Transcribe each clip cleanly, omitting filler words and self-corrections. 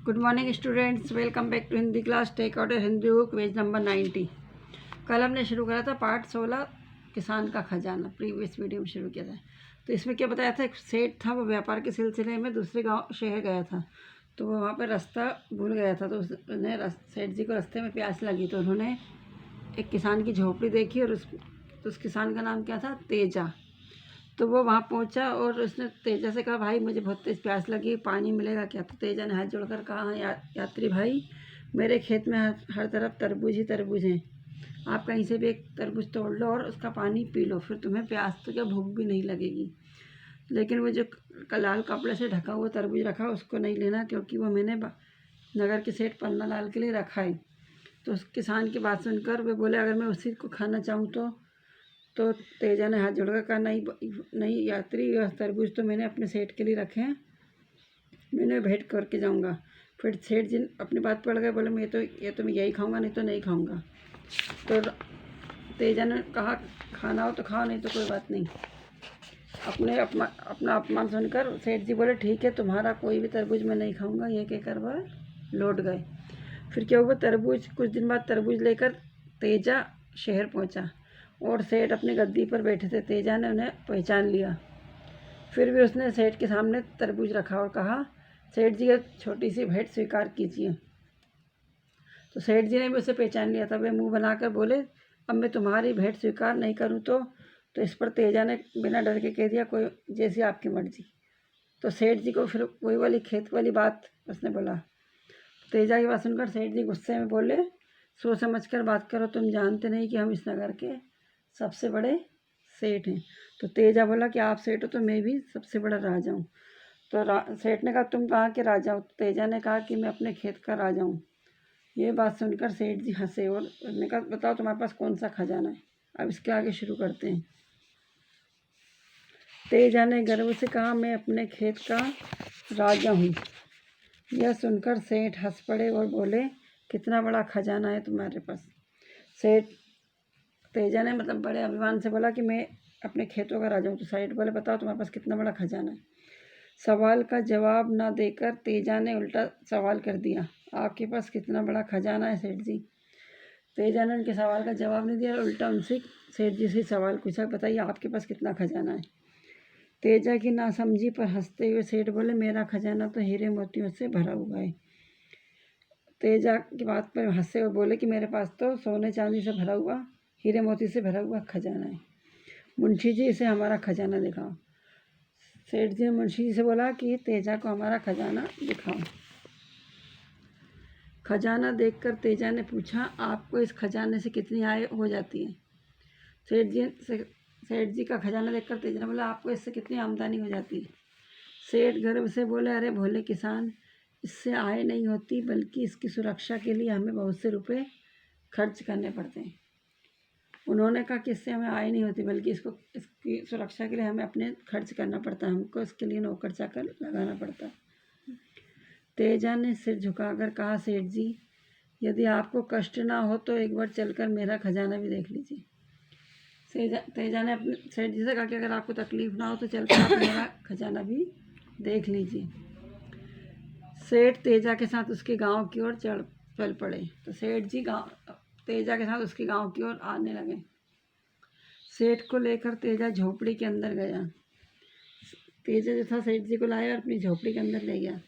Good morning students, welcome back to Hindi class. Take out Hindi book page number 90। कल हमने शुरू करा था पार्ट 16 किसान का खजाना। प्रीवियस वीडियो में शुरू किया था। तो इसमें क्या बताया था, एक सेठ था, वो व्यापार के सिलसिले में दूसरे गांव शहर गया था। तो वो वहाँ पर रास्ता भूल गया था। तो उसने सेठ जी को रास्ते में प्यास लगी, तो उन्होंने एक किसान की झोपड़ी देखी और उस किसान का नाम क्या था, तेजा। तो वो वहाँ पहुँचा और उसने तेजा से कहा, भाई मुझे बहुत तेज़ प्यास लगी, पानी मिलेगा क्या? तो तेजा ने हाथ जोड़कर कहा, हाँ यात्री भाई, मेरे खेत में हर तरफ तरबूज ही तरबूज हैं। आप कहीं से भी एक तरबूज तोड़ लो और उसका पानी पी लो, फिर तुम्हें प्यास तो क्या भूख भी नहीं लगेगी। लेकिन वो जो लाल कपड़े से ढका हुआ तरबूज रखा, उसको नहीं लेना, क्योंकि वो मैंने नगर के सेठ पन्ना लाल के लिए रखा है। तो उस किसान की बात सुनकर वे बोले, अगर मैं उसी को खाना चाहूँ तो तेजा ने हाथ जोड़कर कहा, नहीं नहीं यात्री, यह तरबूज तो मैंने अपने सेठ के लिए रखे हैं, मैंने भेंट करके जाऊंगा। फिर सेठ जी अपनी बात पड़ गए, बोले ये तो मैं यही खाऊंगा, नहीं तो नहीं खाऊंगा। तो तेजा ने कहा, खाना हो तो खाओ, नहीं तो कोई बात नहीं। अपना अपमान सुनकर सेठ जी बोले, ठीक है, तुम्हारा कोई भी तरबूज मैं नहीं खाऊंगा। ये कहकर वह लौट गए। फिर क्या हुआ, कुछ दिन बाद तरबूज लेकर तेजा शहर पहुंचा और सेठ अपनी गद्दी पर बैठे थे। तेजा ने उन्हें पहचान लिया। फिर भी उसने सेठ के सामने तरबूज रखा और कहा, सेठ जी, एक छोटी सी भेंट स्वीकार कीजिए। तो सेठ जी ने भी उसे पहचान लिया था। वे मुंह बनाकर बोले, अब मैं तुम्हारी भेंट स्वीकार नहीं करूं तो इस पर तेजा ने बिना डर के कह दिया, कोई जैसी आपकी मर्जी। तो सेठ जी को फिर वही वाली खेत वाली बात उसने बोला। तेजा की बात सुनकर सेठ जी गुस्से में बोले, सोच समझ कर बात करो, तुम जानते नहीं कि हम इस नगर के सबसे बड़े सेठ हैं। तो तेजा बोला कि आप सेठ हो तो मैं भी सबसे बड़ा राजा हूँ। तो सेठ ने कहा, तुम कहाँ के राजा हो? तो तेजा ने कहा कि मैं अपने खेत का राजा हूँ। ये बात सुनकर सेठ जी हंसे और उसने कहा, बताओ तुम्हारे पास कौन सा खजाना है? अब इसके आगे शुरू करते हैं। तेजा ने गर्व से कहा, मैं अपने खेत का राजा हूँ। यह सुनकर सेठ हंस पड़े और बोले, कितना बड़ा खजाना है तुम्हारे पास? सेठ तेजा ने बड़े अभिमान से बोला कि मैं अपने खेतों का राजा हूँ। तो सेठ बोले, बताओ तुम्हारे पास कितना बड़ा खजाना है? सवाल का जवाब ना देकर तेजा ने उल्टा सवाल कर दिया, आपके पास कितना बड़ा खजाना है सेठ जी? तेजा ने उनके सवाल का जवाब नहीं दिया, उल्टा उनसे सेठ जी से सवाल पूछा, बताइए आपके पास कितना खजाना है? तेजा की नासमझी पर हंसते हुए सेठ बोले, मेरा खजाना तो हीरे मोतियों से भरा हुआ है। तेजा की बात पर हंसे और बोले कि मेरे पास तो सोने चांदी से भरा हुआ, हीरे मोती से भरा हुआ खजाना है। मुंशी जी, इसे हमारा खजाना दिखाओ। सेठ जी ने मुंशी जी से बोला कि तेजा को हमारा खजाना दिखाओ। खजाना देखकर तेजा ने पूछा, आपको इस खजाने से कितनी आय हो जाती है? सेठ जी का खजाना देखकर तेजा ने बोला, आपको इससे कितनी आमदनी हो जाती है? सेठ गर्व से बोले, अरे भोले किसान, इससे आय नहीं होती, बल्कि इसकी सुरक्षा के लिए हमें बहुत से रुपए खर्च करने पड़ते हैं। उन्होंने कहा कि इससे हमें आय नहीं होती, बल्कि इसकी सुरक्षा के लिए हमें अपने खर्च करना पड़ता है, हमको इसके लिए नौकर चाकर लगाना पड़ता है। तेजा ने सिर झुकाकर कहा, सेठ जी, यदि आपको कष्ट ना हो तो एक बार चलकर मेरा खजाना भी देख लीजिए। तेजा ने अपने सेठ जी से कहा कि अगर आपको तकलीफ ना हो तो चलकर आप मेरा खजाना भी देख लीजिए। सेठ तेजा के साथ उसके गांव की ओर चल पड़े। तो सेठ जी तेजा के साथ उसके गांव की ओर आने लगे। सेठ को लेकर तेजा झोपड़ी के अंदर गया। तेजा जो था सेठ जी को लाया और अपनी झोपड़ी के अंदर ले गया।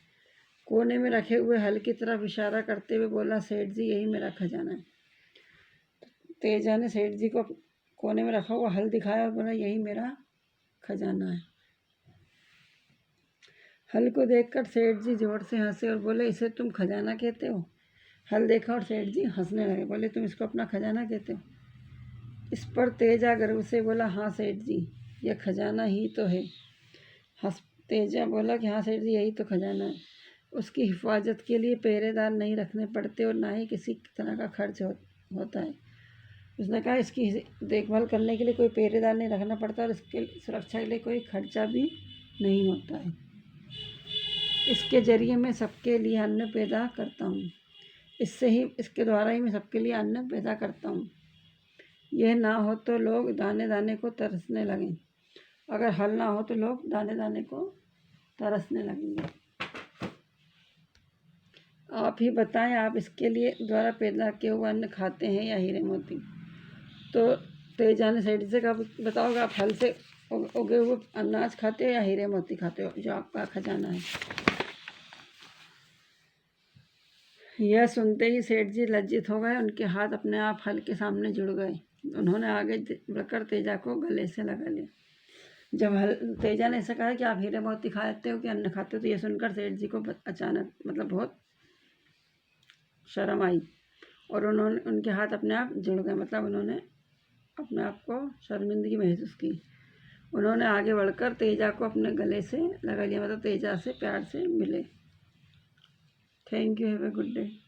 कोने में रखे हुए हल की तरफ इशारा करते हुए बोला, सेठ जी, यही मेरा खजाना है। तेजा ने सेठ जी को कोने में रखा हुआ हल दिखाया और बोला, यही मेरा खजाना है। हल को देखकर सेठ जी जोर से हंसे और बोले, इसे तुम खजाना कहते हो? हल देखा और सेठ जी हंसने लगे, बोले, तुम इसको अपना खजाना कहते हो? इस पर तेजा गर्व से बोला, हाँ सेठ जी, यह खजाना ही तो है। तेजा बोला कि हाँ सेठ जी, यही तो खजाना है। उसकी हिफाजत के लिए पहरेदार नहीं रखने पड़ते और ना ही किसी तरह का खर्च होता है। उसने कहा, इसकी देखभाल करने के लिए कोई पहरेदार नहीं रखना पड़ता और इसके सुरक्षा के लिए कोई खर्चा भी नहीं होता है। इसके ज़रिए मैं सबके लिए अन्न पैदा करता हूँ। इसके द्वारा ही मैं सबके लिए अन्न पैदा करता हूँ। यह ना हो तो लोग दाने दाने को तरसने लगें। अगर हल ना हो तो लोग दाने दाने को तरसने लगेंगे। आप ही बताएं, आप इसके लिए द्वारा पैदा किए हुए अन्न खाते हैं या हीरे मोती। तो तेजा ने सेठ से कहा, बताओगे आप फल से उगे हुए अनाज खाते हो या हीरे मोती खाते हो, जो आपका खजाना है। यह सुनते ही सेठ जी लज्जित हो गए, उनके हाथ अपने आप फल के सामने जुड़ गए। उन्होंने आगे बढ़कर तेजा को गले से लगा लिया। जब तेजा ने ऐसा कहा कि आप हीरे मोती खाते हो कि अन्न खाते हो, तो ये सुनकर सेठ जी को अचानक बहुत शर्म आई और उन्होंने उनके हाथ अपने आप जुड़ गए, उन्होंने अपने आप को शर्मिंदगी महसूस की। उन्होंने आगे बढ़कर तेजा को अपने गले से लगा लिया, तेजा से प्यार से मिले। Thank you, have a good day.